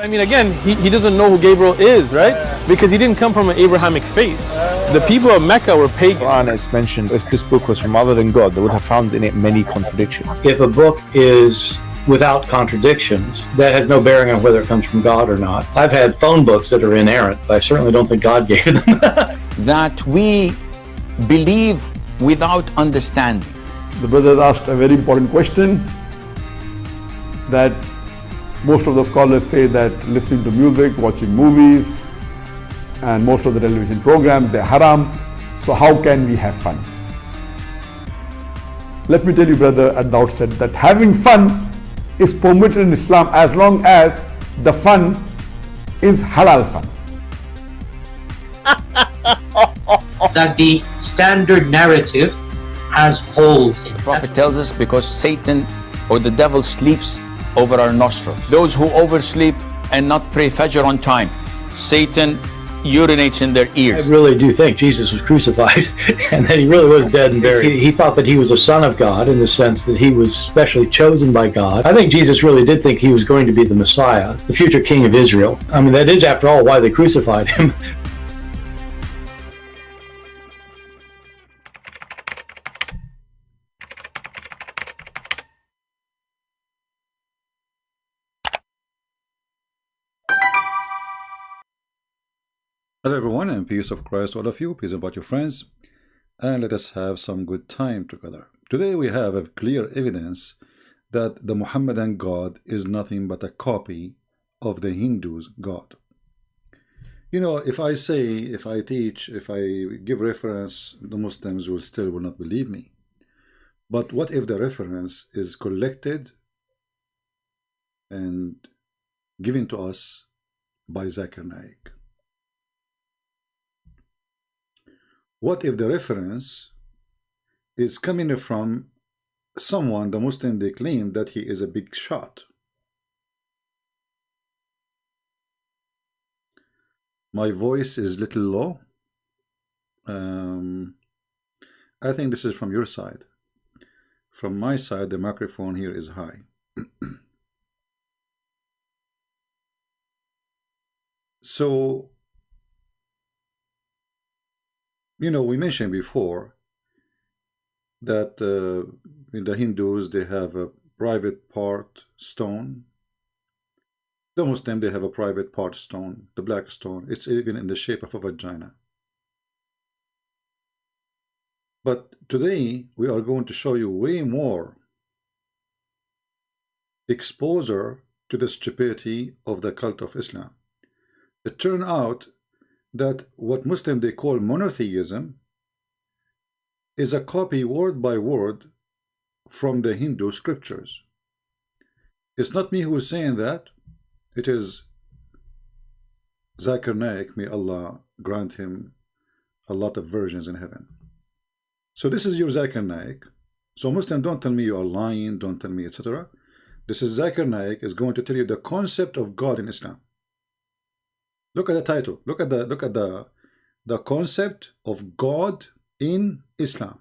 I mean, again, he doesn't know who Gabriel is, right? Because he didn't come from an Abrahamic faith. The people of Mecca were pagan. Quran is mentioned, if this book was from other than God, they would have found in it many contradictions. If a book is without contradictions, that has no bearing on whether it comes from God or not. I've had phone books that are inerrant, but I certainly don't think God gave them. That we believe without understanding. The brother asked a very important question, that most of the scholars say that listening to music, watching movies, and most of the television programs, they're haram. So how can we have fun? Let me tell you, brother, at the outset that having fun is permitted in Islam as long as the fun is halal fun. That the standard narrative has holes in it. The Prophet tells us because Satan or the devil sleeps over our nostrils. Those who oversleep and not pray Fajr on time, Satan urinates in their ears. I really do think Jesus was crucified and that he really was dead and buried. He thought that he was a son of God in the sense that he was specially chosen by God. I think Jesus really did think he was going to be the Messiah, the future king of Israel. I mean, that is, after all, why they crucified him. Hello everyone, and peace of Christ to all of you. Please invite your friends and let us have some good time together. Today we have a clear evidence that the Muhammadan God is nothing but a copy of the Hindus' God. You know, if I say, if I teach, if I give reference, the Muslims will not believe me. But what if the reference is collected and given to us by Zakir Naik? What if the reference is coming from someone, the Muslim, they claim that he is a big shot? My voice is a little low. I think this is from your side. From my side, the microphone here is high. So, you know, we mentioned before that in the Hindus, they have a private part stone. The Muslim, they have a private part stone, the black stone. It's even in the shape of a vagina. But today, we are going to show you way more exposure to the stupidity of the cult of Islam. It turned out that what Muslim they call monotheism is a copy word by word from the Hindu scriptures. It's not me who is saying that. It is Zakir Naik, may Allah grant him a lot of virgins in heaven. So this is your Zakir Naik. So Muslim, don't tell me you are lying, don't tell me, etc. This is Zakir Naik is going to tell you the concept of God in Islam. Look at the title. Look at the concept of God in Islam.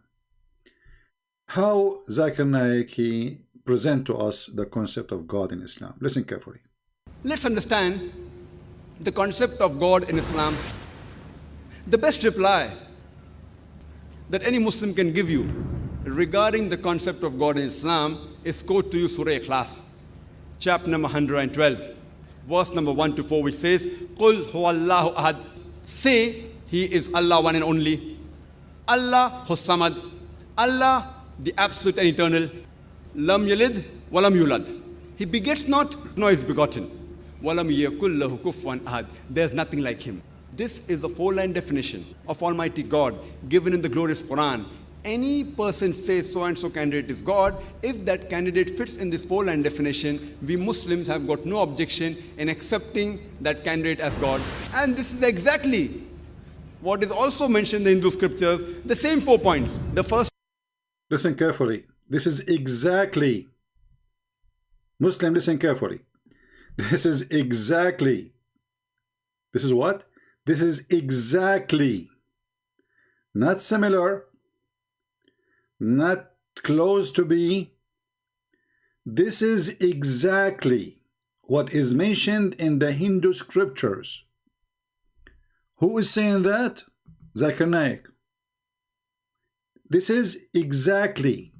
How Zakir Naik he present to us the concept of God in Islam. Listen carefully. Let's understand the concept of God in Islam. The best reply that any Muslim can give you regarding the concept of God in Islam is quote to you Surah Ikhlas, chapter number 112. Verse number 1 to 4, which says, Qul huwallahu ahad. Say, He is Allah one and only. Allah Hussamad. Allah the absolute and eternal. Lam yalid walam yulad. He begets not, nor is begotten. Walam yakul lahu kufuwan ahad. There's nothing like Him. This is the four-line definition of Almighty God given in the glorious Quran. Any person says so-and-so candidate is God, if that candidate fits in this four-line definition, we Muslims have got no objection in accepting that candidate as God. And this is exactly what is also mentioned in the Hindu scriptures, the same 4 points. The first... Listen carefully. This is exactly... Muslim, listen carefully. This is exactly... This is what? This is exactly... Not similar... Not close to be. This is exactly what is mentioned in the Hindu scriptures. Who is saying that? Zakir Naik. This is exactly,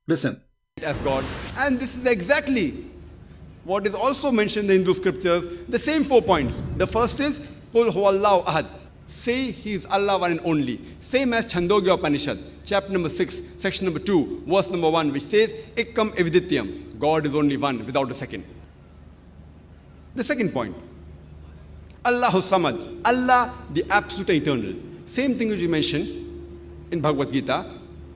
listen. As God. And this is exactly what is also mentioned in the Hindu scriptures, the same 4 points. The first is, Qul huwallahu ahad. Say he is Allah one and only. Same as Chandogya Upanishad, chapter number 6, section number 2, verse number 1, which says, Ikkam evidityam. God is only one without a second. The second point, Allahu Samad. Allah, the absolute eternal. Same thing which you mentioned in Bhagavad Gita,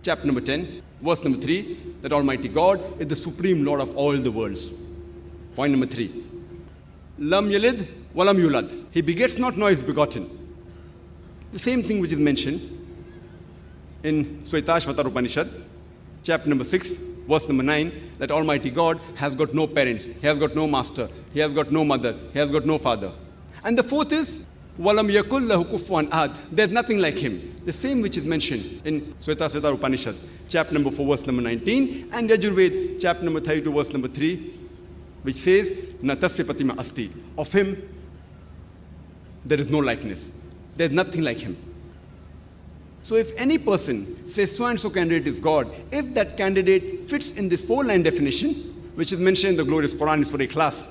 chapter number 10, verse number 3, that Almighty God is the supreme Lord of all the worlds. Point number 3, Lam yalid walam yulad. He begets not nor is begotten. The same thing which is mentioned in Shvetashvatar Upanishad, chapter number 6, verse number 9, that Almighty God has got no parents, He has got no master, He has got no mother, He has got no father. And the fourth is, Walam yakul lahu kufuwan ahad. There's nothing like Him. The same which is mentioned in Shvetashvatar Upanishad, chapter number 4, verse number 19, and Yajurved, chapter number 32, verse number 3, which says, Natasya Patima Asti. Of Him, there is no likeness. There's nothing like Him. So if any person says so and so candidate is God, if that candidate fits in this 4-line definition, which is mentioned in the glorious Quran is for a class,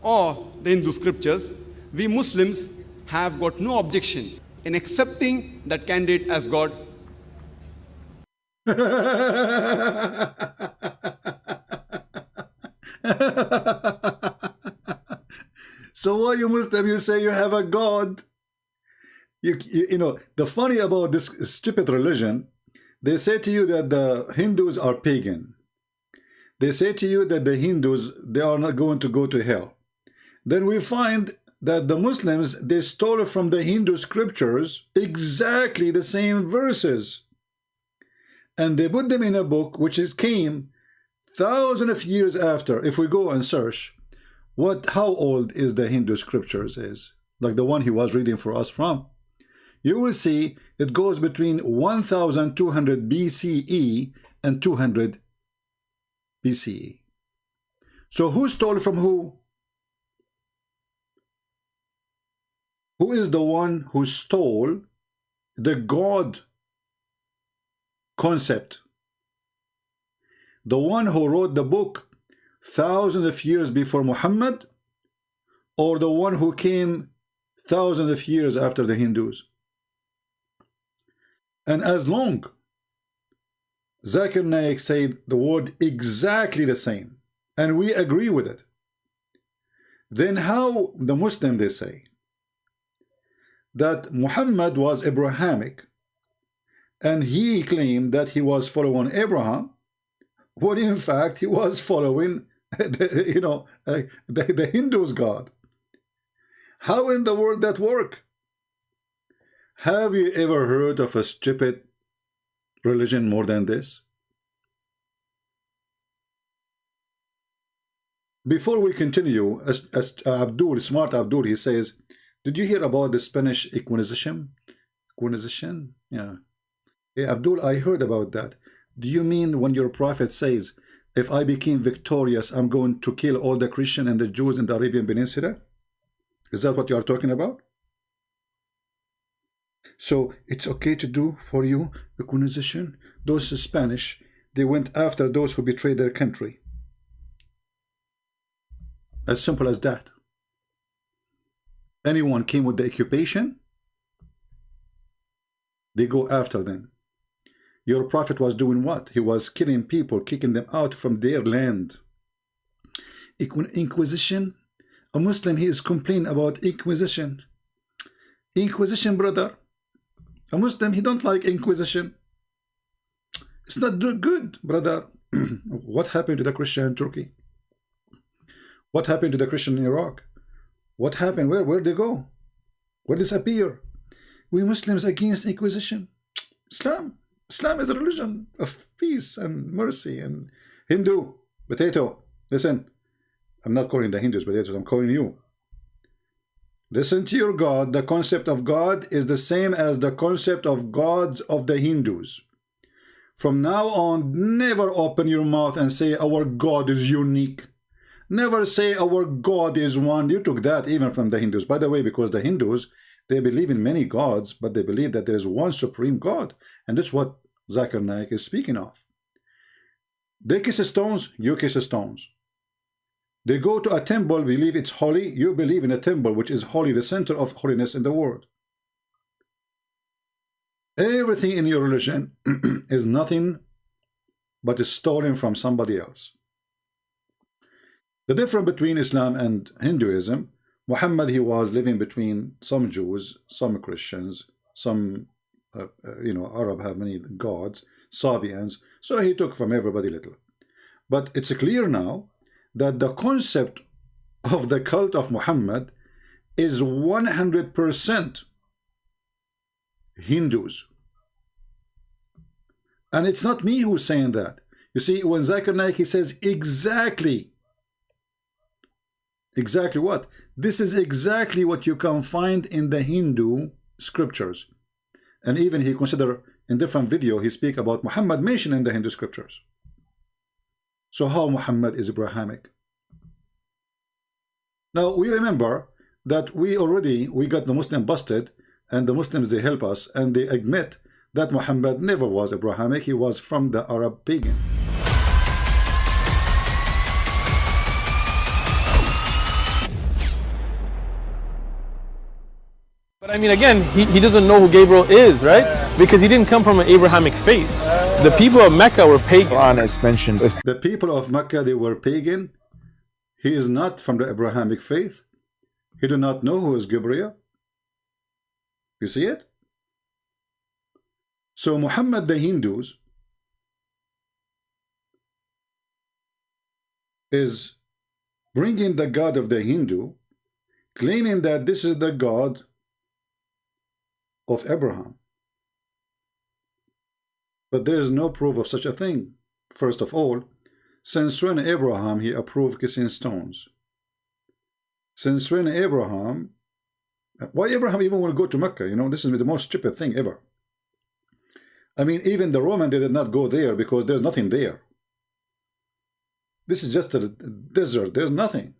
or the Hindu scriptures, we Muslims have got no objection in accepting that candidate as God. So why you Muslim, you say you have a God? You know, the funny about this stupid religion, they say to you that the Hindus are pagan. They say to you that the Hindus, they are not going to go to hell. Then we find that the Muslims, they stole from the Hindu scriptures exactly the same verses. And they put them in a book which came thousands of years after. If we go and search, how old is the Hindu scriptures is, like the one he was reading for us from, you will see it goes between 1200 BCE and 200 BCE. So who stole from who? Who is the one who stole the God concept? The one who wrote the book thousands of years before Muhammad, or the one who came thousands of years after the Hindus? And as long Zakir Naik said the word exactly the same, and we agree with it, then how the Muslim they say that Muhammad was Abrahamic and he claimed that he was following Abraham, when in fact he was following the Hindus' God? How in the world that work? Have you ever heard of a stupid religion more than this? Before we continue, as Abdul, smart Abdul, he says, did you hear about the Spanish Inquisition? Inquisition? Yeah. Hey, Abdul, I heard about that. Do you mean when your prophet says, if I became victorious, I'm going to kill all the Christians and the Jews in the Arabian Peninsula? Is that what you are talking about? So it's okay to do for you the Inquisition? Those Spanish, they went after those who betrayed their country. As simple as that. Anyone came with the occupation, they go after them. Your prophet was doing what? He was killing people, kicking them out from their land. Inquisition? A Muslim, he is complaining about Inquisition. Inquisition, brother. A Muslim, he don't like Inquisition. It's not good, brother. What happened to the Christian in Turkey? What happened to the Christian in Iraq? What happened? Where'd they go? Where disappear? We Muslims against Inquisition. Islam is a religion of peace and mercy. And Hindu, potato, listen. I'm not calling the Hindus potatoes, I'm calling you. Listen to your God. The concept of God is the same as the concept of gods of the Hindus. From now on, never open your mouth and say our God is unique. Never say our God is one. You took that even from the Hindus, by the way, because the Hindus, they believe in many gods, but they believe that there is one supreme God, and that's what Zakir Naik is speaking of. They kiss stones, you kiss stones. They go to a temple, believe it's holy, you believe in a temple which is holy, the center of holiness in the world. Everything in your religion is nothing but is stolen from somebody else. The difference between Islam and Hinduism, Muhammad, he was living between some Jews, some Christians, some Arab have many gods, Sabians, so he took from everybody little. But it's clear now that the concept of the cult of Muhammad is 100% Hindus. And it's not me who's saying that. You see, when Zakir Naik, he says exactly what? This is exactly what you can find in the Hindu scriptures. And even he consider in different video, he speak about Muhammad mentioned in the Hindu scriptures. So how Muhammad is Abrahamic? Now we remember that we got the Muslim busted, and the Muslims, they help us and they admit that Muhammad never was Abrahamic. He was from the Arab pagan. But I mean, again, he doesn't know who Gabriel is, right? Because he didn't come from an Abrahamic faith. The people of Mecca were pagan. Quran is mentioned. The people of Mecca, they were pagan. He is not from the Abrahamic faith. He do not know who is Gabriel. You see it? So Muhammad, the Hindus, is bringing the God of the Hindu, claiming that this is the God of Abraham. But there is no proof of such a thing. First of all, since when Abraham, he approved kissing stones? Since when Abraham, why Abraham even want to go to Mecca? You know, this is the most stupid thing ever. I mean, even the Roman, they did not go there because there's nothing there. This is just a desert. There's nothing.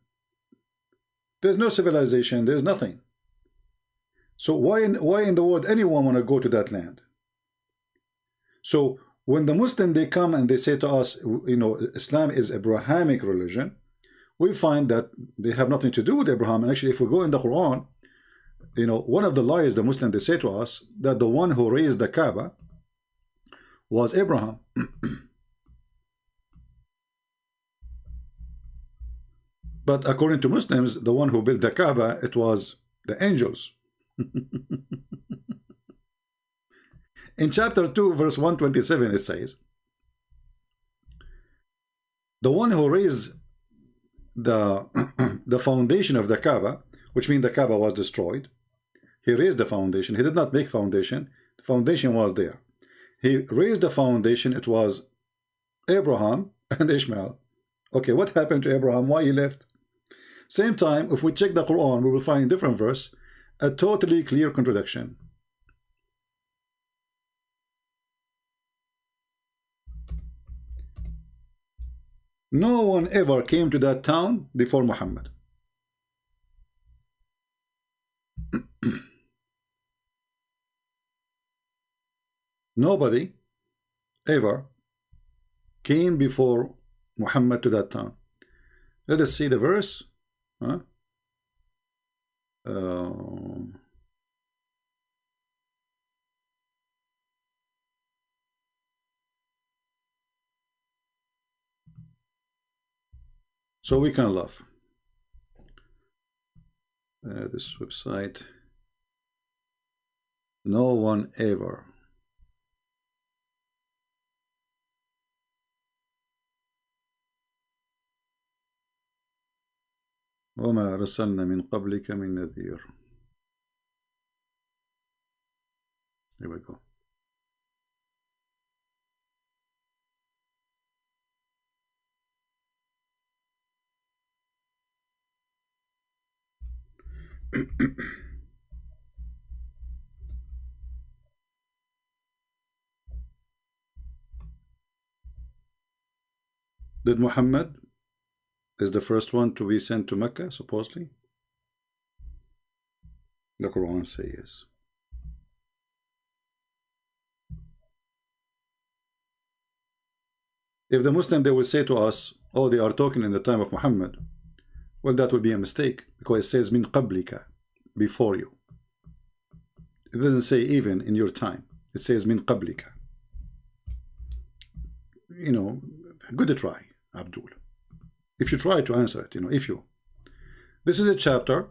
There's no civilization. There's nothing. So why in the world anyone want to go to that land? So when the Muslim, they come and they say to us, you know, Islam is Abrahamic religion, we find that they have nothing to do with Abraham. And actually, if we go in the Quran, you know, one of the lies the Muslim, they say to us that the one who raised the Kaaba was Abraham. But according to Muslims, the one who built the Kaaba, it was the angels. In chapter 2, verse 127, it says, the one who raised the foundation of the Kaaba, which means the Kaaba was destroyed, he raised the foundation. He did not make foundation. The foundation was there. He raised the foundation. It was Abraham and Ishmael. Okay, what happened to Abraham? Why he left? Same time, if we check the Quran, we will find a different verse, a totally clear contradiction. No one ever came to that town before Muhammad. Nobody ever came before Muhammad to that town. Let us see the verse. Huh? So we can laugh. This website. No one ever. وما أرسلنا من قبلك من نذير. Here we go. Did Muhammad is the first one to be sent to Mecca, supposedly? The Quran says. If the Muslim, they will say to us, oh, they are talking in the time of Muhammad, well, that would be a mistake, because it says min qablika, before you. It doesn't say even in your time. It says min qablika. You know, good try, Abdul. If you try to answer it, you know, if you. This is a chapter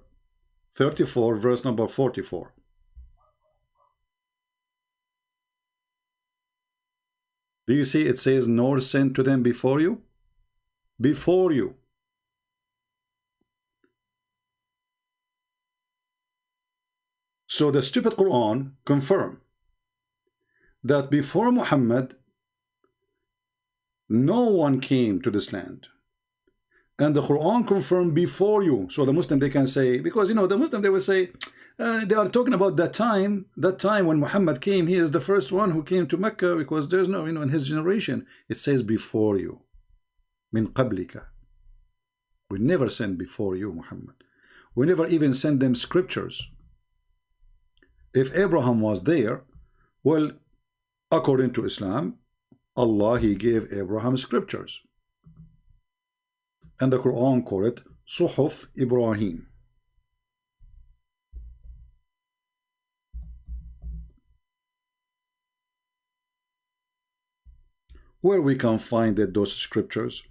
34, verse number 44. Do you see it says, nor sent to them before you? Before you. So the stupid Quran confirm that before Muhammad, no one came to this land. And the Quran confirmed before you. So the Muslim, they can say, because, you know, the Muslim, they will say, they are talking about that time when Muhammad came. He is the first one who came to Mecca, because there's no, you know, in his generation, it says before you. Min qablika. We never sent before you, Muhammad. We never even sent them scriptures. If Abraham was there, well, according to Islam, Allah, he gave Abraham scriptures. And the Quran called it Suhuf Ibrahim. Where we can find it, those scriptures.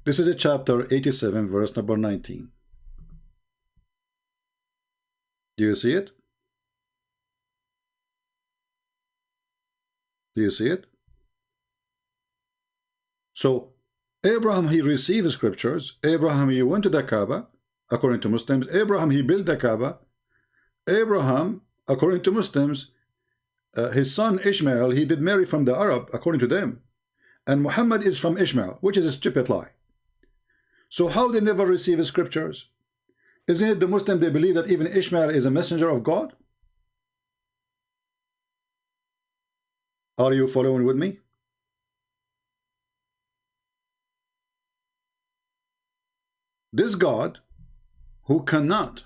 This is a chapter 87, verse number 19. Do you see it? Do you see it? So Abraham, he received scriptures. Abraham, he went to the Kaaba, according to Muslims. Abraham, he built the Kaaba. Abraham, according to Muslims, his son Ishmael, he did marry from the Arab, according to them. And Muhammad is from Ishmael, which is a stupid lie. So how they never receive scriptures? Isn't it the Muslim, they believe that even Ishmael is a messenger of God? Are you following with me? This God, who cannot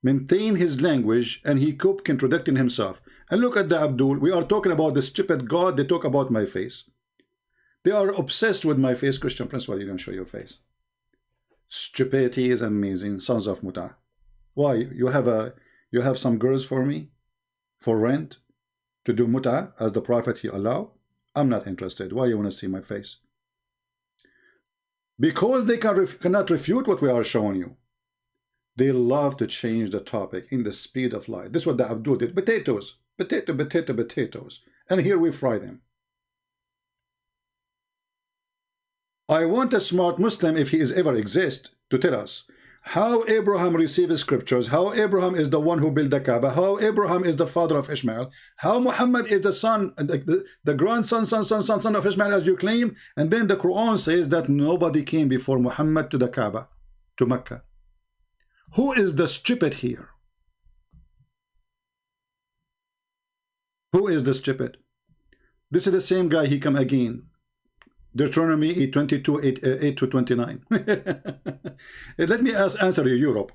maintain his language, and he kept contradicting himself. And look at the Abdul. We are talking about the stupid God. They talk about my face. They are obsessed with my face. Christian Prince, why you don't show your face? Stupidity is amazing. Sons of Muta. Why? You have some girls for me, for rent, to do Muta as the Prophet he allowed? I'm not interested. Why you want to see my face? Because they cannot refute what we are showing you. They love to change the topic in the speed of light. This is what the Abdul did. Potatoes. Potatoes. And here we fry them. I want a smart Muslim, if he is ever exist, to tell us how Abraham received scriptures, how Abraham is the one who built the Kaaba, how Abraham is the father of Ishmael, how Muhammad is the son, the grandson, son of Ishmael, as you claim, and then the Quran says that nobody came before Muhammad to the Kaaba, to Mecca. Who is the stupid here? Who is the stupid? This is the same guy, he come again. Deuteronomy 8 to 29. Let me answer you, Europe,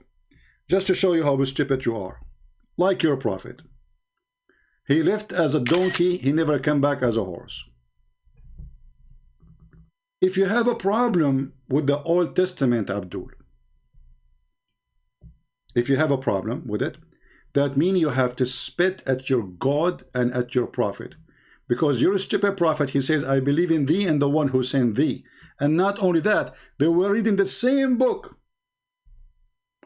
just to show you how stupid you are. Like your prophet. He left as a donkey, he never came back as a horse. If you have a problem with the Old Testament, Abdul, if you have a problem with it, that means you have to spit at your God and at your prophet. Because you're a stupid prophet, he says, I believe in thee and the one who sent thee. And not only that, they were reading the same book,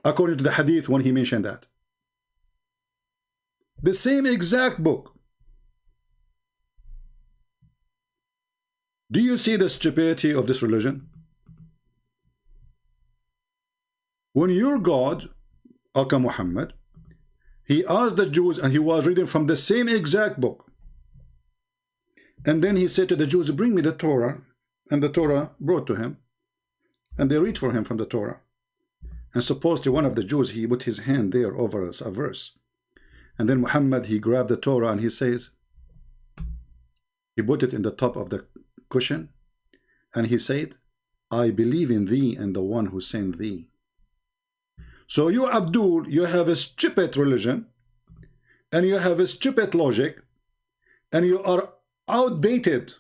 according to the hadith when he mentioned that. The same exact book. Do you see the stupidity of this religion? When your God, Aka Muhammad, he asked the Jews, and he was reading from the same exact book. And then he said to the Jews, bring me the Torah. And the Torah brought to him. And they read for him from the Torah. And supposedly one of the Jews, he put his hand there over a verse. And then Muhammad, he grabbed the Torah and he says, he put it in the top of the cushion. And he said, I believe in thee and the one who sent thee. So you, Abdul, you have a stupid religion, and you have a stupid logic, and you are outdated,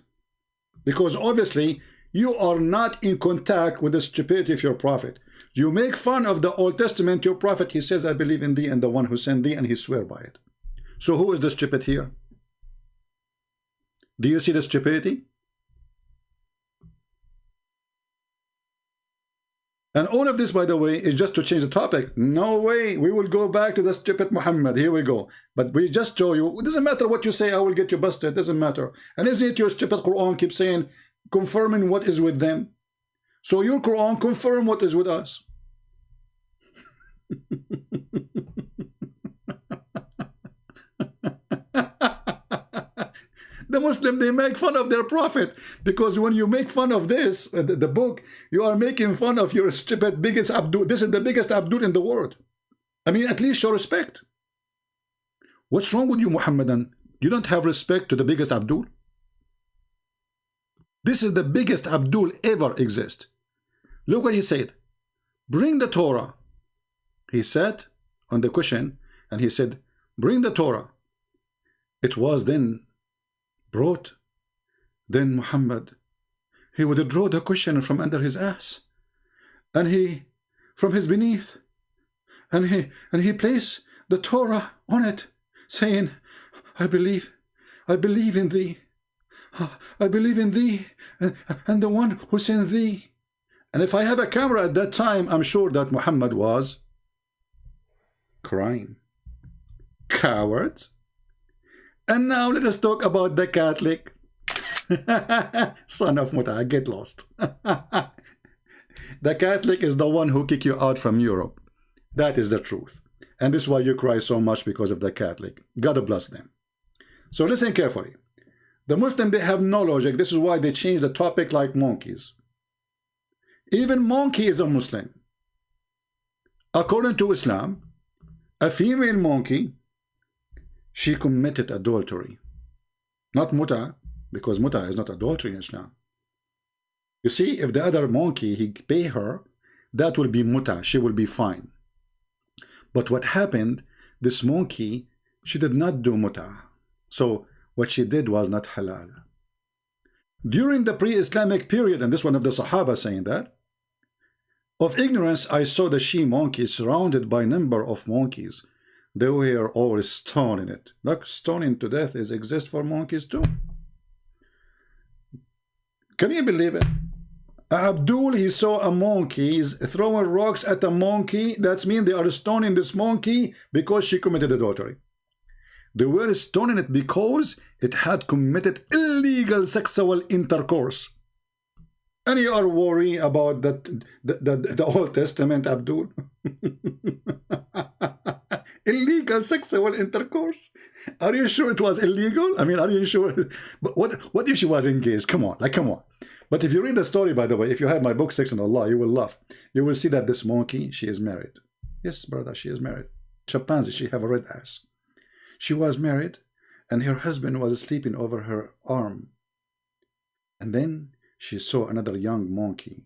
because obviously you are not in contact with the stupidity of your prophet. You make fun of the Old Testament, your prophet, he says, I believe in thee and the one who sent thee, and he swear by it. So who is the stupid here? Do you see the stupidity? And all of this, by the way, is just to change the topic. No way, we will go back to the stupid Muhammad. Here we go. But we just show you, it doesn't matter what you say, I will get you busted. It doesn't matter. And isn't it your stupid Quran keeps saying, confirming what is with them? So your Quran confirm what is with us. The Muslim, they make fun of their prophet, because when you make fun of this, the book, you are making fun of your stupid biggest Abdul. This is the biggest Abdul in the world. I mean, at least show respect. What's wrong with you, Muhammadan? You don't have respect to the biggest Abdul? This is the biggest Abdul ever exist. Look what he said. Bring the Torah. He sat on the cushion and he said, bring the Torah. It was then brought. Then Muhammad, he would draw the cushion from under his ass, and he from his beneath, and he placed the Torah on it, saying, I believe in thee, I believe in thee and the one who sent thee. And if I have a camera at that time, I'm sure that Muhammad was crying. Cowards. And now let us talk about the Catholic. Son of Muta, get lost. The Catholic is the one who kicked you out from Europe. That is the truth. And this is why you cry so much, because of the Catholic. God bless them. So listen carefully. The Muslim, they have no logic. This is why they change the topic like monkeys. Even monkey is a Muslim. According to Islam, a female monkey, she committed adultery. Not muta, because muta is not adultery in Islam. You see, if the other monkey, he pay her, that will be muta, she will be fine. But what happened, this monkey, she did not do muta. So what she did was not halal. During the pre-Islamic period, and this one of the Sahaba saying that, of ignorance, I saw the she-monkey surrounded by a number of monkeys. They were all stoning it. Like stoning to death is exist for monkeys too. Can you believe it? Abdul, he saw a monkey throwing rocks at a monkey. That means they are stoning this monkey because she committed adultery. They were stoning it because it had committed illegal sexual intercourse. And you are worried about that the Old Testament, Abdul. Illegal sexual intercourse. Are you sure it was illegal? I mean, are you sure? But what if she was engaged? Come on, like, come on. But if you read the story, by the way, if you have my book 6 on Allah, you will laugh. You will see that this monkey, she is married. Yes, brother, she is married. Chimpanzee, she have a red ass. She was married, and her husband was sleeping over her arm. And then she saw another young monkey.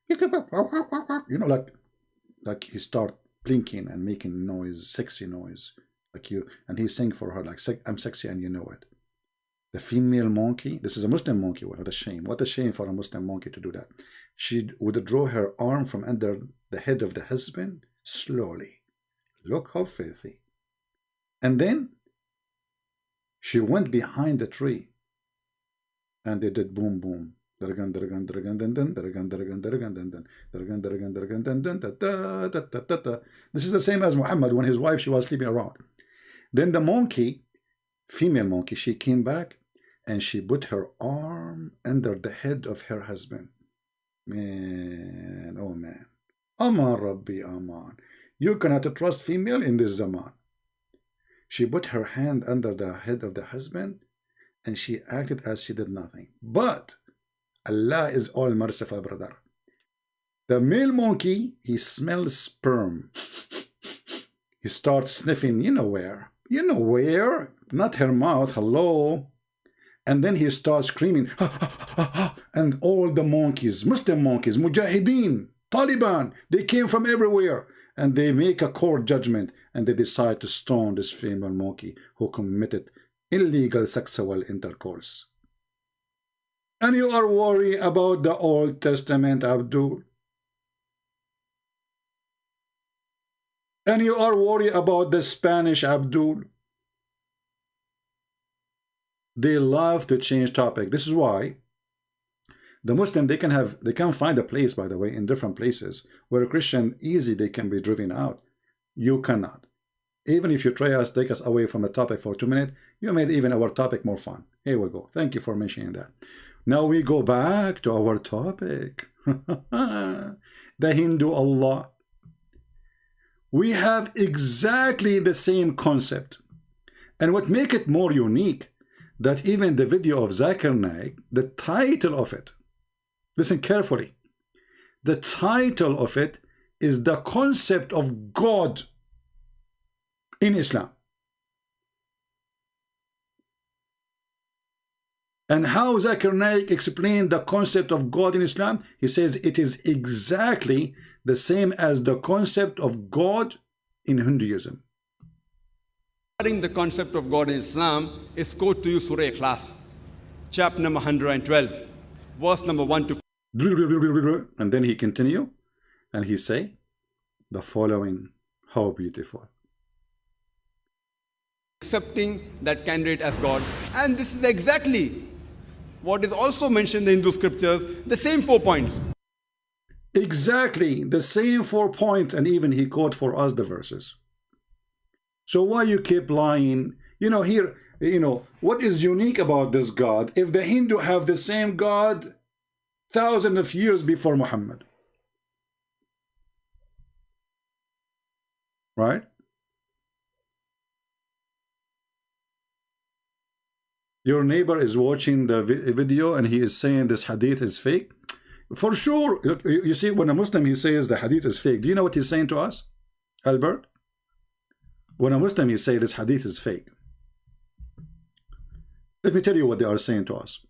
You know, like he start blinking and making noise, sexy noise, like you, and he's saying for her, like, I'm sexy and you know it. The female monkey, this is a Muslim monkey, what a shame. What a shame for a Muslim monkey to do that. She would draw her arm from under the head of the husband slowly. Look how filthy. And then she went behind the tree and they did boom boom. This is the same as Muhammad when his wife, she was sleeping around. Then the monkey, female monkey, she came back and she put her arm under the head of her husband. Man, oh man. Aman Rabbi Aman. You cannot trust female in this zaman. She put her hand under the head of the husband and she acted as she did nothing. But Allah is all merciful, brother. The male monkey, he smells sperm. He starts sniffing, you know where. You know where? Not her mouth, hello. And then he starts screaming, and all the monkeys, Muslim monkeys, Mujahideen, Taliban, they came from everywhere, and they make a court judgment, and they decide to stone this female monkey who committed illegal sexual intercourse. And you are worried about the Old Testament, Abdul. And you are worried about the Spanish, Abdul. They love to change topic. This is why the Muslim, they can find a place, by the way, in different places where a Christian easy they can be driven out. You cannot. Even if you try to take us away from the topic for 2 minutes, you made even our topic more fun. Here we go. Thank you for mentioning that. Now we go back to our topic. The Hindu Allah. We have exactly the same concept. And what makes it more unique, that even the video of Zakir Naik, the title of it, listen carefully, the title of it is the concept of God in Islam. And how Zakir Naik explained the concept of God in Islam? He says it is exactly the same as the concept of God in Hinduism. Regarding the concept of God in Islam, is quote to you Surah Ikhlas, chapter number 112, verse number 1 to 4. And then he continue, and he say the following, how beautiful. Accepting that candidate as God. And this is exactly what is also mentioned in the Hindu scriptures, the same 4 points. Exactly the same 4 points, and even he quote for us the verses. So why you keep lying? You know, here, you know, what is unique about this God? If the Hindu have the same God thousands of years before Muhammad, right? Your neighbor is watching the video and he is saying this hadith is fake. For sure, you see, when a Muslim he says the hadith is fake, do you know what he's saying to us, Albert? When a Muslim he say this hadith is fake, let me tell you what they are saying to us.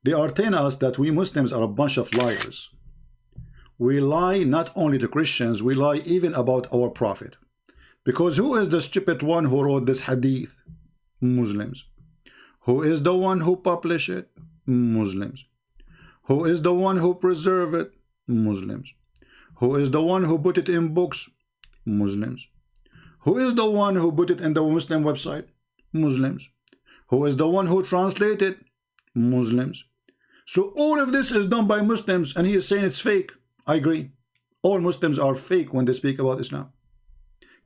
They are telling us that we Muslims are a bunch of liars. We lie not only to Christians, we lie even about our Prophet. Because who is the stupid one who wrote this hadith? Muslims. Who is the one who published it? Muslims. Who is the one who preserved it? Muslims. Who is the one who put it in books? Muslims. Who is the one who put it in the Muslim website? Muslims. Who is the one who translated it? Muslims. So all of this is done by Muslims, and he is saying it's fake. I agree. All Muslims are fake when they speak about Islam.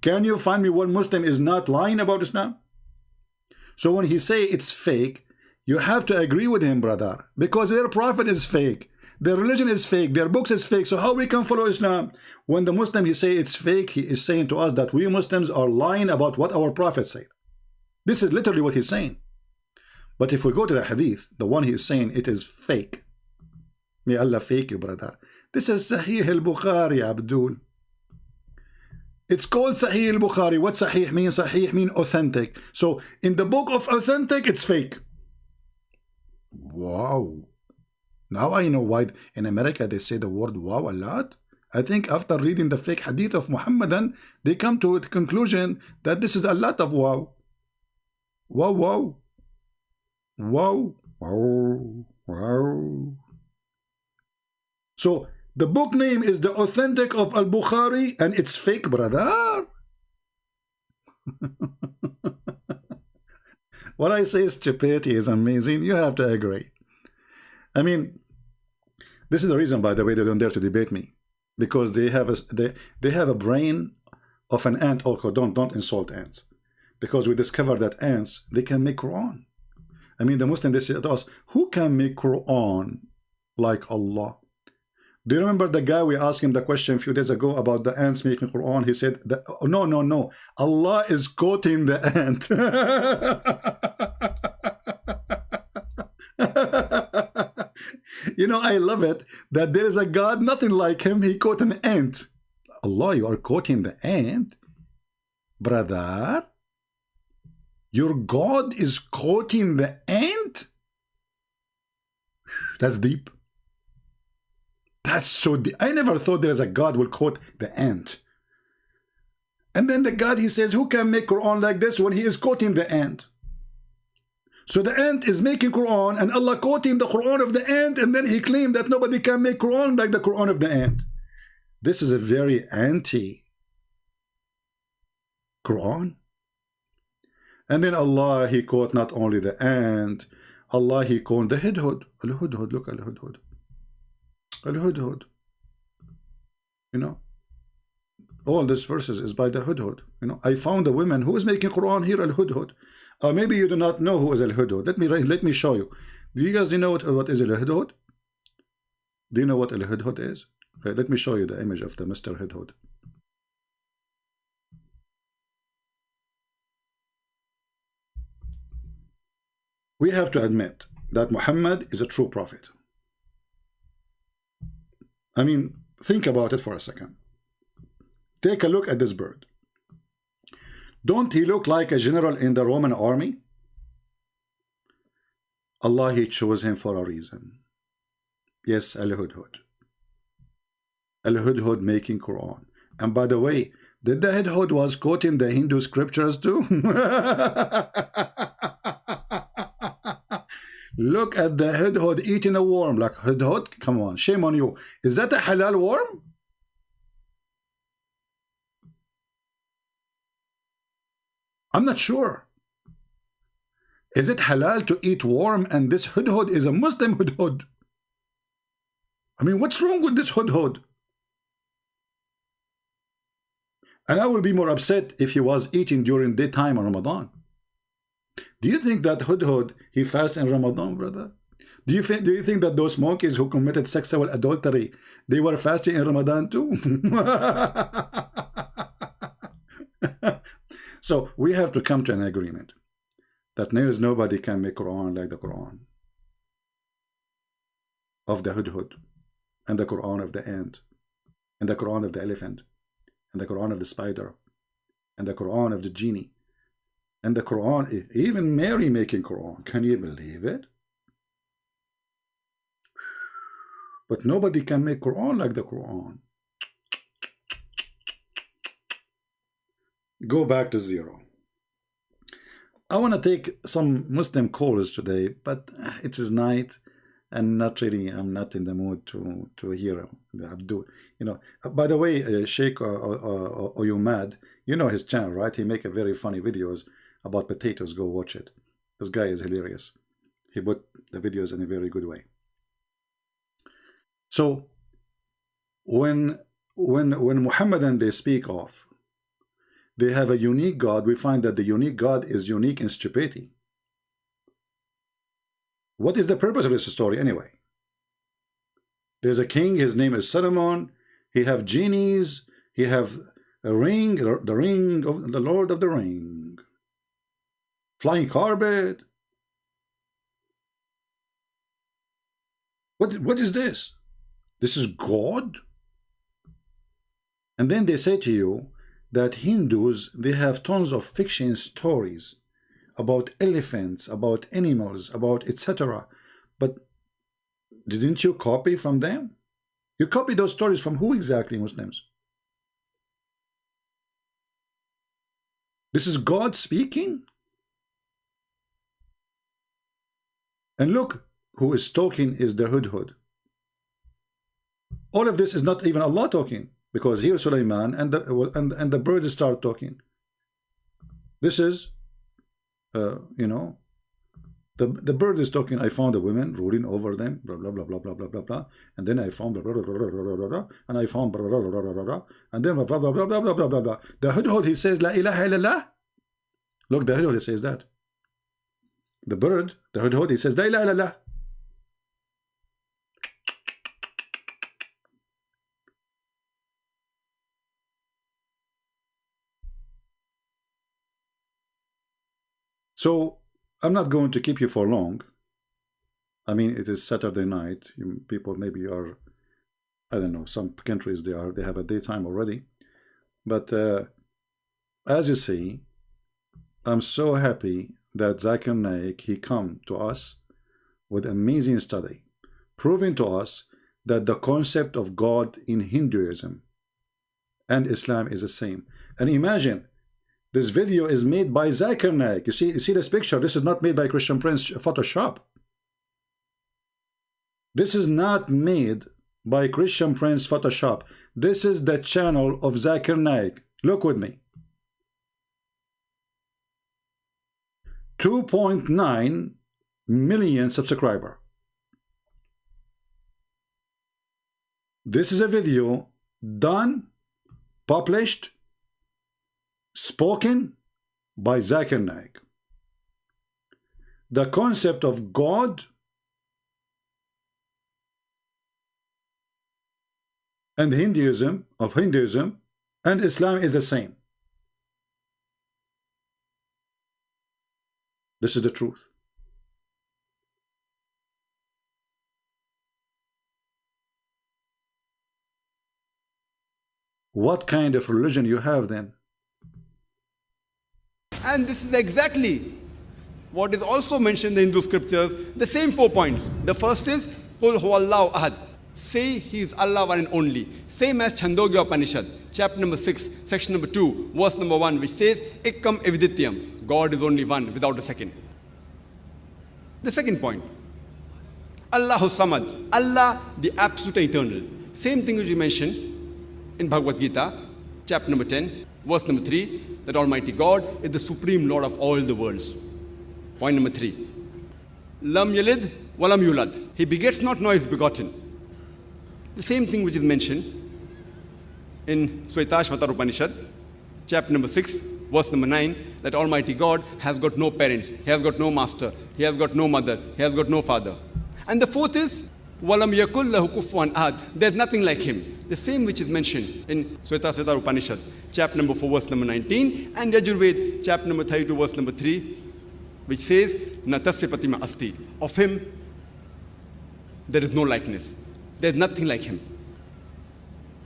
Can you find me one Muslim is not lying about Islam? So when he say it's fake, you have to agree with him, brother, because their prophet is fake, their religion is fake, their books is fake. So how we can follow Islam? When the Muslim he say it's fake, he is saying to us that we Muslims are lying about what our prophet said. This is literally what he's saying. But if we go to the hadith, the one he is saying it is fake. May Allah fake you, brother. This is Sahih al-Bukhari, Abdul. It's called Sahih al-Bukhari. What Sahih mean? Sahih mean authentic. So in the book of authentic, it's fake. Wow. Now I know why in America they say the word wow a lot. I think after reading the fake hadith of Muhammadan, they come to the conclusion that this is a lot of wow. Wow, wow. Wow. Wow. Wow. So the book name is the Authentic of Al-Bukhari, and it's fake, brother. What I say stupidity is amazing. You have to agree. I mean, this is the reason, by the way, they don't dare to debate me, because they have a brain of an ant. Oh, don't insult ants, because we discovered that ants, they can make Quran. I mean, the Muslim, they say to us, who can make Quran like Allah? Do you remember the guy we asked him the question a few days ago about the ants making Quran? He said, no. Allah is quoting the ant. You know, I love it that there is a God, nothing like him. He quote an ant. Allah, you are quoting the ant? Brother, your God is quoting the ant? That's deep. That's so deep. I never thought there is a God will quote the ant. And then the God, he says, who can make Quran like this when he is quoting the ant? So the ant is making Quran and Allah quoting the Quran of the ant, and then he claimed that nobody can make Quran like the Quran of the ant. This is a very anti-Quran. And then Allah, he quote not only the ant, Allah, he quote the hudhud. Al-hudhud, look, al-hudhud. Al-hudhud. You know, all these verses is by the hudhud. You know, I found a woman who is making Quran here, al-hudhud. Maybe you do not know who is al-hudhud. Let me show you. Do you guys know what is al-hudhud? Do you know what al-hudhud is? Let me show you the image of the Mr. Hudhud. We have to admit that Muhammad is a true prophet. I mean, think about it for a second. Take a look at this bird. Don't he look like a general in the Roman army? Allah, he chose him for a reason. Yes, al-hudhud. Al-hudhud making Quran. And by the way, did the hudhud was quoting the Hindu scriptures too? Look at the hudhud eating a worm. Like, hudhud, come on, shame on you. Is that a halal worm? I'm not sure. Is it halal to eat worm, and this hudhud is a Muslim hudhud? I mean, what's wrong with this hudhud? And I will be more upset if he was eating during daytime on Ramadan. Do you think that hudhud, he fasts in Ramadan, brother? Do you think that those monkeys who committed sexual adultery, they were fasting in Ramadan too? So we have to come to an agreement that there is nobody can make Quran like the Quran of the hudhud, and the Quran of the ant, and the Quran of the elephant, and the Quran of the spider, and the Quran of the genie, and the Quran, even Mary making Quran. Can you believe it? But nobody can make Quran like the Quran. Go back to zero. I want to take some Muslim calls today, but it is night and not really, I'm not in the mood to hear Abdul. You know, by the way, Sheikh Oyumad, you know his channel, right? He make a very funny videos about potatoes. Go watch it. This guy is hilarious. He put the videos in a very good way. So when Muhammadan they speak of, they have a unique God, we find that the unique God is unique in stupidity. What is the purpose of this story anyway? There's a king, his name is Solomon. He have genies. He have a ring, the ring of the Lord of the Ring. Flying carpet. What is this? This is God? And then they say to you that Hindus, they have tons of fiction stories about elephants, about animals, about etc. But didn't you copy from them? You copy those stories from who exactly, Muslims? This is God speaking? And look, who is talking is the hudhud. All of this is not even Allah talking, because here Sulaiman and the birds start talking. This is, you know, the bird is talking. I found a woman ruling over them, blah blah blah blah blah blah blah blah, and then I found blah blah blah blah blah blah blah, and I found blah blah blah blah blah blah, and then blah blah blah blah blah blah blah blah. The hudhud, he says, La ilaha illallah. Look, the hudhud, he says that. The bird, the hudhud, he says, La ilaha illallah. So I'm not going to keep you for long. I mean, it is Saturday night. People maybe are, I don't know, some countries they have a daytime already. But as you see, I'm so happy that Zakir Naik, he come to us with amazing study. proving to us that the concept of God in Hinduism and Islam is the same. And imagine, this video is made by Zakir Naik. You see this picture? This is not made by Christian Prince Photoshop. This is not made by Christian Prince Photoshop. This is the channel of Zakir Naik. Look with me. 2.9 million subscriber. This is a video done, published, spoken by Zakir Naik. The concept of God and Hinduism and Islam is the same. This is the truth. What kind of religion you have then? And this is exactly what is also mentioned in the Hindu scriptures, the same 4 points. The first is, Qul huwallahu ahad. Say he is Allah one and only. Same as Chandogya Upanishad, chapter number 6, section number 2, verse number 1, which says, Ekkam evidityam. God is only one, without a second. The second point, Allahu Samad. Allah, the absolute eternal. Same thing which you mentioned in Bhagavad Gita, chapter number 10, verse number 3, that Almighty God is the supreme Lord of all the worlds. Point number 3, Lam yalid walam yulad. He begets not, nor is begotten. The same thing which is mentioned in Shvetashvatar Upanishad, chapter number 6, verse number 9, that Almighty God has got no parents, He has got no master, He has got no mother, He has got no father. And the fourth is, Walam yakul lahu kufuwan ahad. There's nothing like Him. The same which is mentioned in Shvetashvatar Upanishad, chapter number 4, verse number 19, and Yajurved, chapter number 32, verse number 3, which says, Natasya Pratima Asti. Of Him, there is no likeness. There's nothing like Him.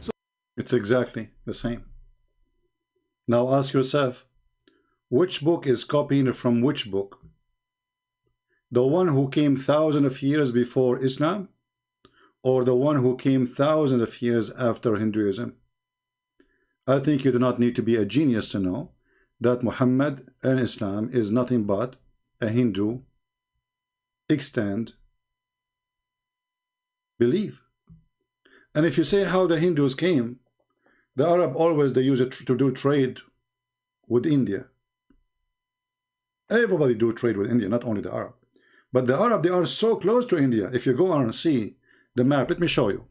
So it's exactly the same. Now ask yourself, which book is copied from which book? The one who came thousands of years before Islam, or the one who came thousands of years after Hinduism? I think you do not need to be a genius to know that Muhammad and Islam is nothing but a Hindu extant belief. And if you say how the Hindus came, the Arab always they use it to do trade with India. Everybody do trade with India, not only the Arab. But the Arab, they are so close to India. If you go on and see the map, let me show you.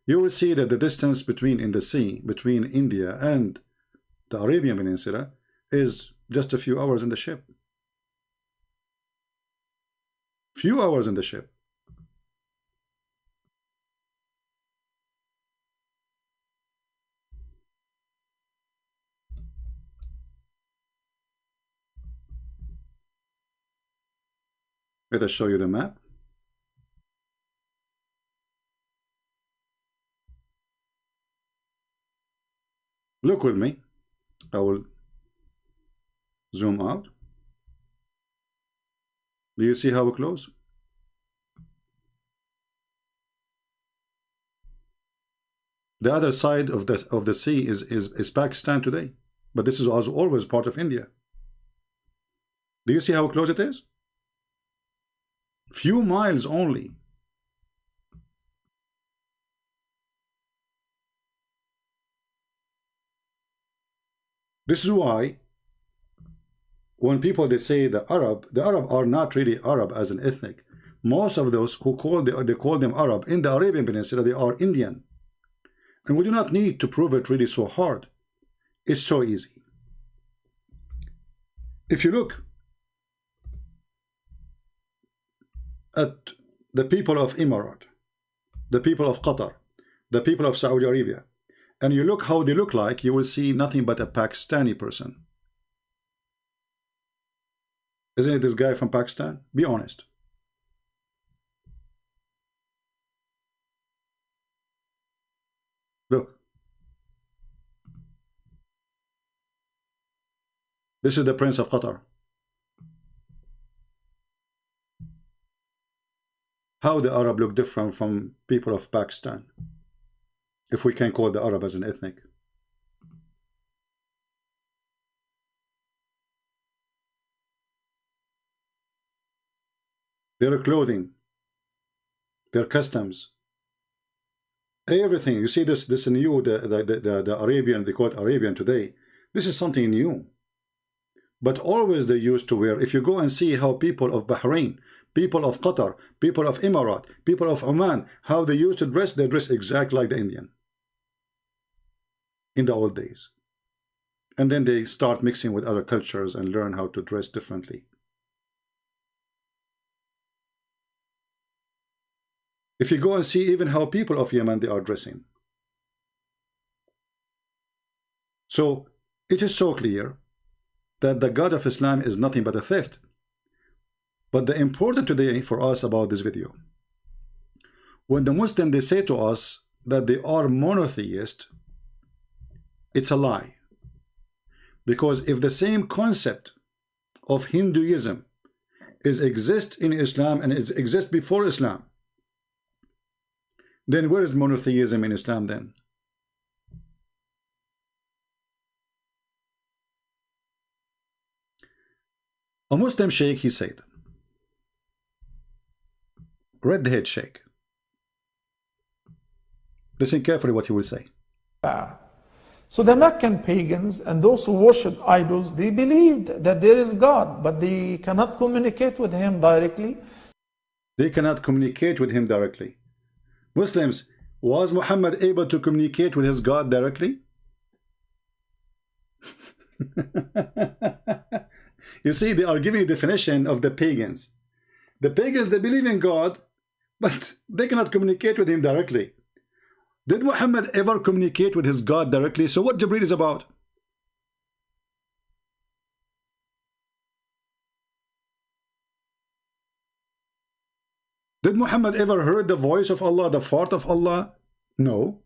You will see that the distance between in the sea between India and the Arabian Peninsula is just a few hours in the ship. Few hours in the ship. Let us show you the map. Look with me. I will zoom out. Do you see how close? The other side of the sea is Pakistan today, but this is also always part of India. Do you see how close it is? Few miles only. This is why when people they say the Arab are not really Arab as an ethnic. Most of those who they call them Arab in the Arabian Peninsula, they are Indian. And we do not need to prove it really so hard. It's so easy. If you look at the people of Emirat, the people of Qatar, the people of Saudi Arabia, and you look how they look like, you will see nothing but a Pakistani person. Isn't it this guy from Pakistan? Be honest. Look. This is the Prince of Qatar. how the Arab look different from people of Pakistan, if we can call the Arab as an ethnic. Their clothing, their customs, everything. You see this new, the Arabian, they call it Arabian today. This is something new. But always they used to wear, if you go and see how people of Bahrain, people of Qatar, people of Emirat, people of Oman, how they used to dress, they dress exactly like the Indian in the old days. And then they start mixing with other cultures and learn how to dress differently. If you go and see even how people of Yemen, they are dressing. So it is so clear that the God of Islam is nothing but a theft. But the important today for us about this video, when the Muslims, they say to us that they are monotheist, it's a lie. Because if the same concept of Hinduism exists in Islam and exists before Islam, then where is monotheism in Islam then? A Muslim sheikh, he said, red head sheikh. Listen carefully what he will say. So the Meccan pagans and those who worship idols, they believed that there is God, but they cannot communicate with him directly. They cannot communicate with him directly. Muslims, was Muhammad able to communicate with his God directly? You see, they are giving a definition of the pagans. The pagans, they believe in God, but they cannot communicate with him directly. Did Muhammad ever communicate with his God directly? So what Jibreel is about? Did Muhammad ever heard the voice of Allah, the fart of Allah? No.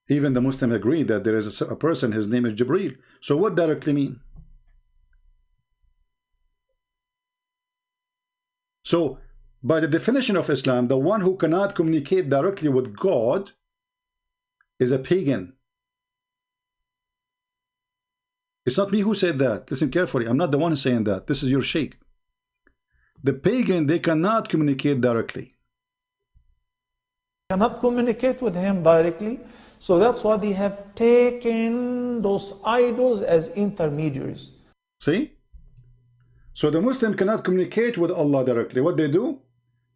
Even the Muslims agree that there is a person, his name is Jibreel. So what directly mean? So, by the definition of Islam, the one who cannot communicate directly with God is a pagan. It's not me who said that. Listen carefully. I'm not the one saying that. This is your sheikh. The pagan, they cannot communicate directly. Cannot communicate with him directly. So that's why they have taken those idols as intermediaries. See? So the Muslim cannot communicate with Allah directly. What they do?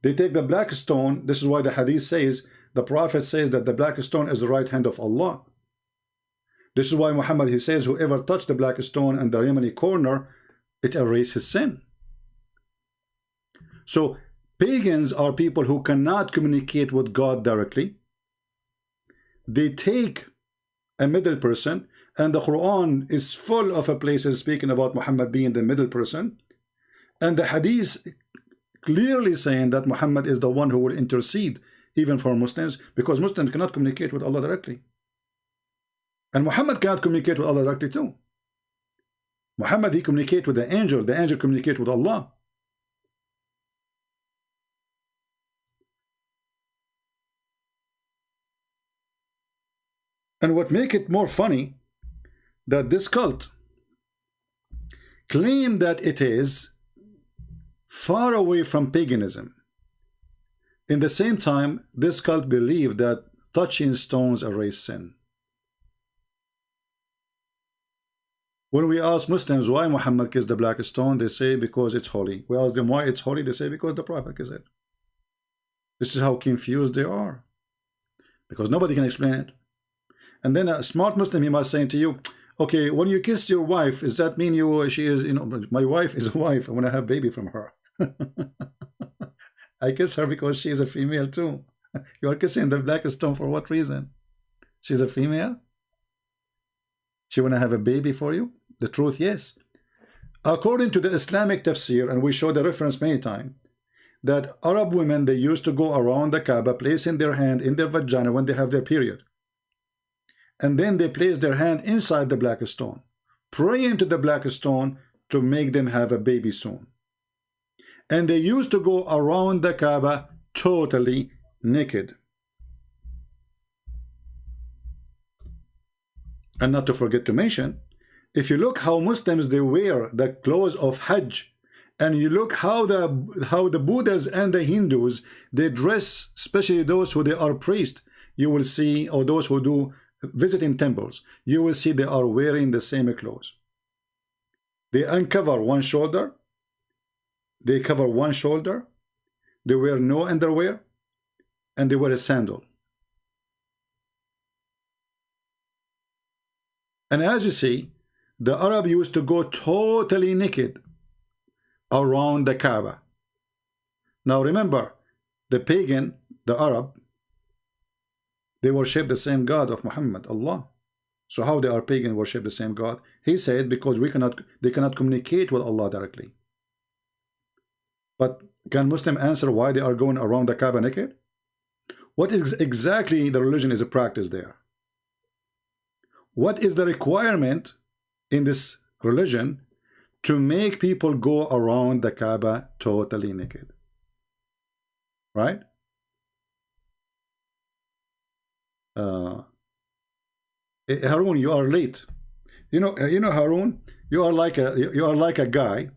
They take the black stone. This is why the hadith says, the Prophet says that the black stone is the right hand of Allah. This is why Muhammad, he says, whoever touched the black stone and the Yemeni corner, it erases his sin. So pagans are people who cannot communicate with God directly. They take a middle person, and the Quran is full of places speaking about Muhammad being the middle person. And the hadith clearly saying that Muhammad is the one who will intercede even for Muslims, because Muslims cannot communicate with Allah directly. And Muhammad cannot communicate with Allah directly too. Muhammad, he communicates with the angel communicates with Allah. And what make it more funny, that this cult claim that it is far away from paganism. In the same time, this cult believe that touching stones erase sin. When we ask Muslims why Muhammad kissed the black stone, they say because it's holy. We ask them why it's holy, they say because the Prophet kissed it. This is how confused they are, because nobody can explain it. And then a smart Muslim, he must say to you, okay, when you kiss your wife, does that mean she is, my wife is a wife, I want to have a baby from her. I kiss her because she is a female too. You are kissing the black stone for what reason? She's a female? She want to have a baby for you? The truth, yes. According to the Islamic tafsir, and we show the reference many times, that Arab women, they used to go around the Kaaba, placing their hand in their vagina when they have their period. And then they place their hand inside the black stone, praying to the black stone to make them have a baby soon. and they used to go around the Kaaba totally naked. And not to forget to mention, if you look how Muslims they wear the clothes of Hajj, and you look how the Buddhas and the Hindus they dress, especially those who they are priests, you will see, or those who do visiting temples, you will see they are wearing the same clothes. They uncover one shoulder, they cover one shoulder, they wear no underwear, and they wear a sandal. And as you see, the Arab used to go totally naked around the Kaaba. Now remember, the pagan, the Arab, they worship the same God of Muhammad, Allah. So how they are pagan worship the same God? He said because they cannot communicate with Allah directly. But can Muslim answer why they are going around the Kaaba naked? What is exactly the religion is a practice there? What is the requirement in this religion to make people go around the Kaaba totally naked? Right? Harun, you are late. You know Harun, you are like a guy.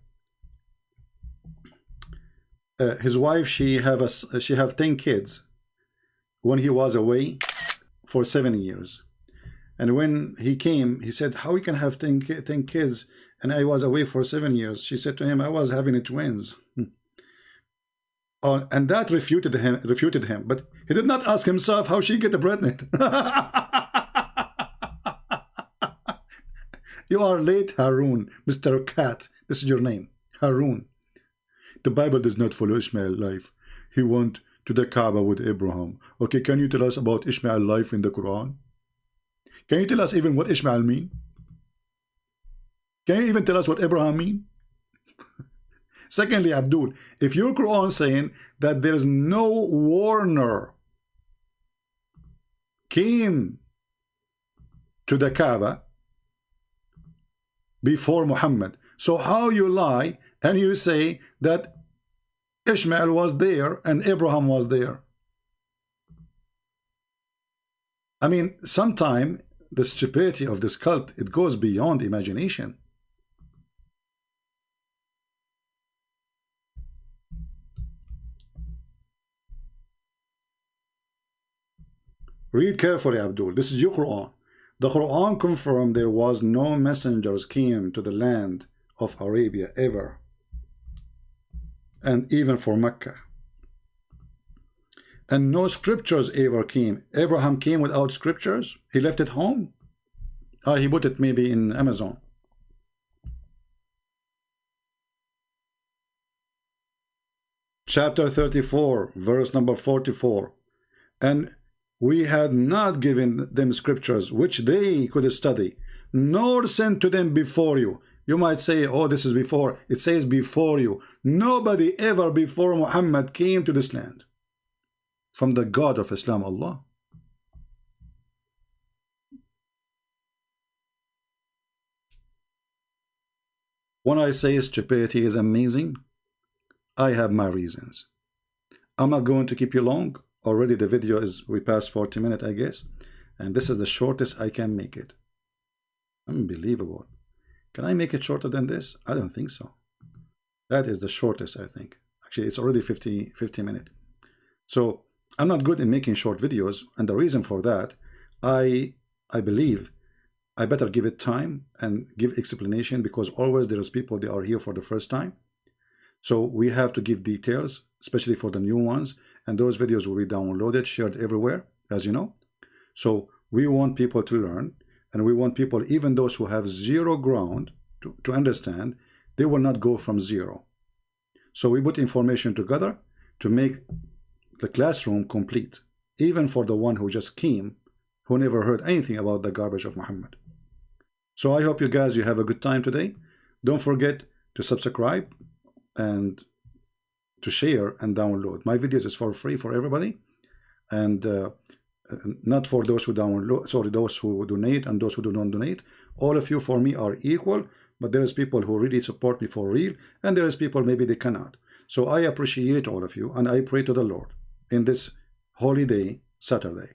His wife, she have 10 kids when he was away for 7 years. And when he came, he said, how we can have 10 kids and I was away for 7 years? She said to him, I was having twins. And that refuted him. But he did not ask himself how she get pregnant. You are late, Harun, Mr. Cat. This is your name, Harun. The Bible does not follow Ishmael's life. He went to the Kaaba with Abraham. Okay, can you tell us about Ishmael's life in the Quran? Can you tell us even what Ishmael mean? Can you even tell us what Abraham mean? Secondly, Abdul, if your Quran saying that there is no warner came to the Kaaba before Muhammad, so how you lie and you say that Ishmael was there and Abraham was there? I mean, sometimes the stupidity of this cult, it goes beyond imagination. Read carefully, Abdul. This is your Quran. The Quran confirmed there was no messengers came to the land of Arabia ever, and even for Mecca. And no scriptures ever came. Abraham came without scriptures. He left it home. He put it maybe in Amazon. Chapter 34, verse number 44. And we had not given them scriptures which they could study, nor sent to them before you. You might say, oh, this is before. It says before you. Nobody ever before Muhammad came to this land from the God of Islam, Allah. When I say stupidity is amazing, I have my reasons. I'm not going to keep you long. Already the video is, we passed 40 minutes, I guess. And this is the shortest I can make it. Unbelievable. Can I make it shorter than this? I don't think so. That is the shortest, I think. Actually, it's already 50 minutes. So I'm not good in making short videos. And the reason for that, I believe I better give it time and give explanation, because always there is people, they are here for the first time. So we have to give details, especially for the new ones. And those videos will be downloaded, shared everywhere, as you know. So we want people to learn, and we want people, even those who have zero ground, to understand, they will not go from zero. So we put information together to make the classroom complete, even for the one who just came, who never heard anything about the garbage of Muhammad. So I hope you guys, you have a good time today. Don't forget to subscribe and to share and download. My videos is for free for everybody, and not for those who download, sorry, those who donate and those who do not donate. All of you for me are equal, but there is people who really support me for real, and there is people maybe they cannot. So I appreciate all of you, and I pray to the Lord in this holy day, Saturday,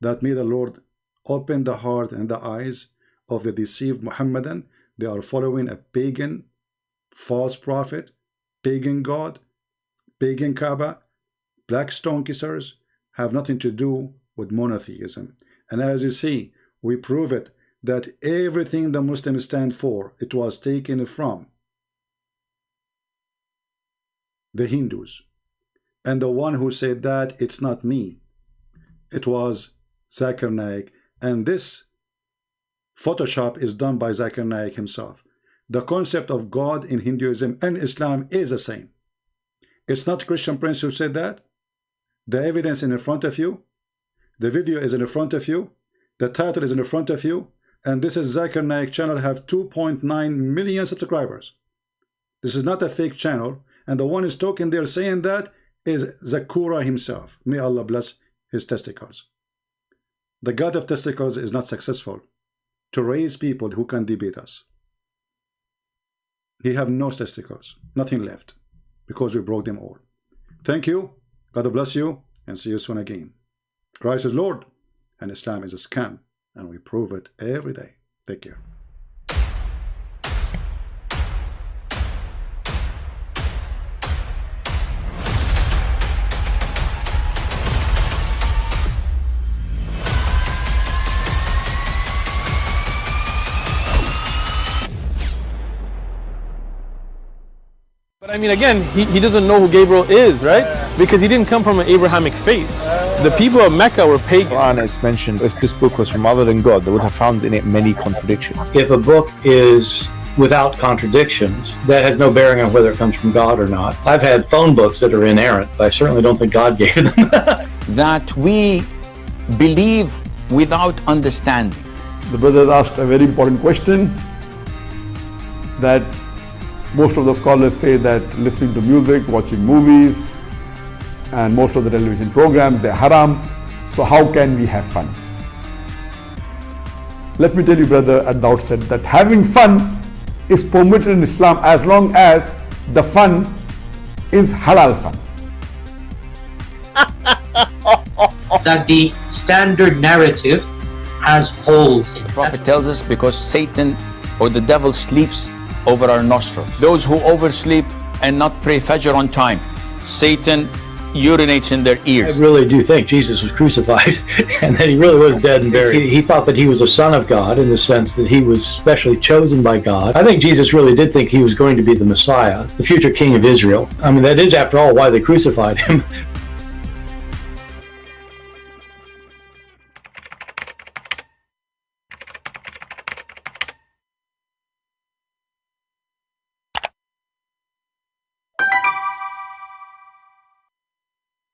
that may the Lord open the heart and the eyes of the deceived Muhammadan. They are following a pagan, false prophet, pagan God, pagan Kaaba, black stone kissers, have nothing to do with monotheism. And as you see, we prove it that everything the Muslims stand for, it was taken from the Hindus. And the one who said that, it's not me, it was Zakir Naik. And this Photoshop is done by Zakir Naik himself. The concept of God in Hinduism and Islam is the same. It's not Christian Prince who said that. The evidence is in front of you. The video is in front of you. The title is in front of you. And this is Zakir Naik channel, have 2.9 million subscribers. This is not a fake channel. And the one who's talking there saying that is Zakura himself. May Allah bless his testicles. The God of testicles is not successful to raise people who can debate us. He have no testicles, nothing left, because we broke them all. Thank you. God bless you, and see you soon again. Christ is Lord, and Islam is a scam, and we prove it every day. Take care. But I mean, again, he doesn't know who Gabriel is, right? Because he didn't come from an Abrahamic faith. The people of Mecca were pagan. Quran is mentioned, if this book was from other than God, they would have found in it many contradictions. If a book is without contradictions, that has no bearing on whether it comes from God or not. I've had phone books that are inerrant, but I certainly don't think God gave them. That we believe without understanding. The brother asked a very important question, that most of the scholars say that listening to music, watching movies, and most of the television programs, they're haram. So how can we have fun? Let me tell you, brother, at the outset, that having fun is permitted in Islam as long as the fun is halal fun. That the standard narrative has holes in it. The Prophet tells us because Satan or the devil sleeps over our nostrils. Those who oversleep and not pray Fajr on time, Satan urinates in their ears. I really do think Jesus was crucified and that he really was dead and buried. He thought that he was a son of God in the sense that he was specially chosen by God. I think Jesus really did think he was going to be the Messiah, the future king of Israel. I mean, that is, after all, why they crucified him.